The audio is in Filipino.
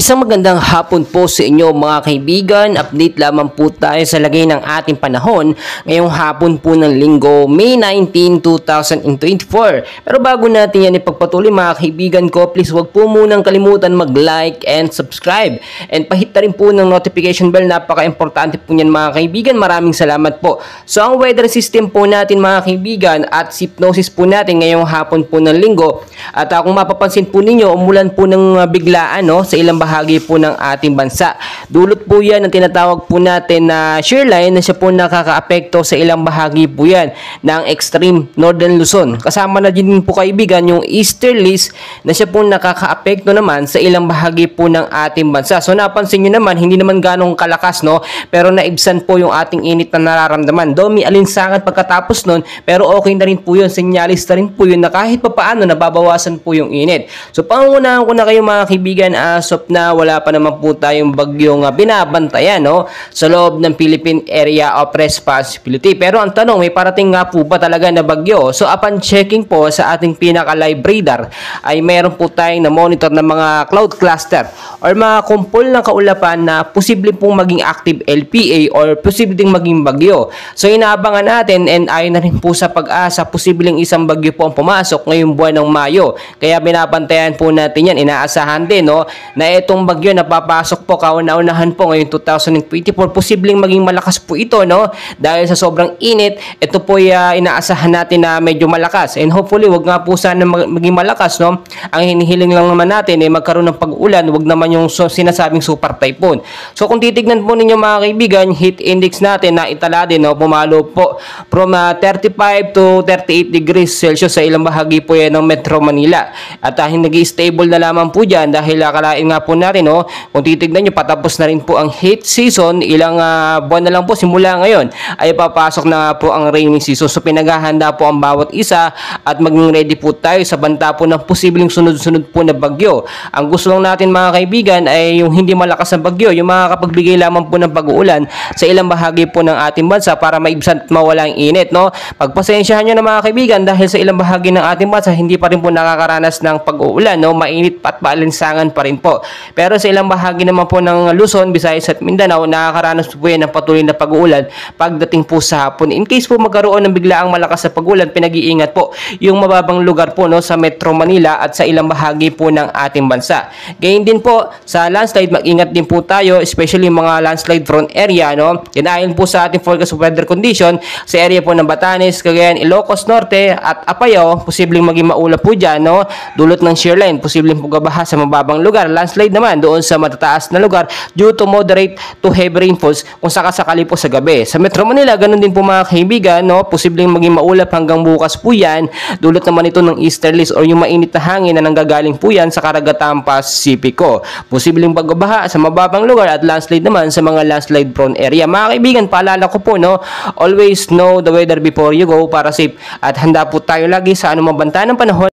Isang magandang hapon po sa inyo mga kaibigan. Update lamang po tayo sa lagay ng ating panahon ngayong hapon po ng linggo, May 19, 2024. Pero bago natin yan ipagpatuloy mga kaibigan ko, please wag po munang kalimutan mag-like and subscribe. And pahit na rin po ng notification bell, napaka-importante po niyan mga kaibigan. Maraming salamat po. So ang weather system po natin mga kaibigan at hypnosis po natin ngayong hapon po ng linggo. At kung mapapansin po ninyo, umulan po ng biglaan sa ilang bahagi po ng ating bansa. Dulot po yan ang tinatawag po natin na shear line na siya po nakakaapekto sa ilang bahagi po yan ng extreme northern Luzon. Kasama na din po kaibigan yung easterlies na siya po nakakaapekto naman sa ilang bahagi po ng ating bansa. So napansin nyo naman, hindi naman ganong kalakas pero naibsan po yung ating init na nararamdaman. Though may alinsangan pagkatapos nun, pero okay na rin po yun, senyalis na rin po yun na kahit papaano nababawasan po yung init. So pangunahan ko na kayo mga kaibigan, as of na wala pa naman po tayong bagyong binabantayan sa loob ng Philippine Area of Responsibility. Pero ang tanong, may parating nga po ba talaga na bagyo? So upon checking po sa ating pinaka-live radar ay meron po tayong na-monitor ng mga cloud cluster or mga kumpol ng kaulapan na posible pong maging active LPA or posible ding maging bagyo. So inaabangan natin, and ayon na rin po sa pag-asa, posibleng isang bagyo po ang pumasok ngayong buwan ng Mayo. Kaya binabantayan po natin yan, inaasahan din na itong bagyo na papasok po kauna-unahan po ngayong 2024, posibleng maging malakas po ito dahil sa sobrang init. Ito po inaasahan natin na medyo malakas, and hopefully wag nga po sana maging malakas ang hinihiling lang naman natin magkaroon ng pag-ulan, wag naman yung sinasabing super typhoon. So kung titignan po ninyo mga kaibigan, heat index natin na itala din pumalo po from 35 to 38 degrees Celsius sa ilang bahagi po yan ng Metro Manila, at nag-i-stable na lamang po dyan dahil akalain nga po natin kung titignan nyo, patapos na rin po ang heat season. Ilang buwan na lang po simula ngayon ay papasok na po ang rainy season. So pinaghahanda po ang bawat isa at maging ready po tayo sa banta po ng posibleng sunod-sunod po na bagyo. Ang gusto lang natin mga kaibigan ay yung hindi malakas na bagyo, yung makakapagbigay lamang po ng pag-uulan sa ilang bahagi po ng ating bansa para maibsan at mawala ang init. Pagpasensyahan nyo na mga kaibigan dahil sa ilang bahagi ng ating bansa hindi pa rin po nakakaranas ng pag-uulan, mainit pa at maalinsangan pa rin po. Pero sa ilang bahagi naman po ng Luzon, Visayas at Mindanao, nakakaranas po yan ng patuloy na pag-uulan pagdating po sa hapon. In case po magkaroon ng biglaang malakas na pag-uulan, pinag-iingat po yung mababang lugar po sa Metro Manila at sa ilang bahagi po ng ating bansa. Gayun din po sa landslide, mag-ingat din po tayo, especially mga landslide prone area. Ayon po sa ating forecast weather condition, sa area po ng Batanes, Cagayan, Ilocos Norte at Apayao, posibleng maging maulap po dyan, dulot ng shear line, posibleng pugabaha sa mababang lugar. Landslide naman doon sa matataas na lugar due to moderate to heavy rainfalls kung sakasakali po sa gabi. Sa Metro Manila, ganun din po mga kaibigan, posibleng maging maulap hanggang bukas po yan, dulot naman ito ng easterlies or yung mainit na hangin na nanggagaling po yan sa karagatang Pasipiko. Posibleng pagbabaha sa mababang lugar at landslide naman sa mga landslide prone area. Mga kaibigan, paalala ko po, always know the weather before you go para safe at handa po tayo lagi sa anumang banta ng panahon.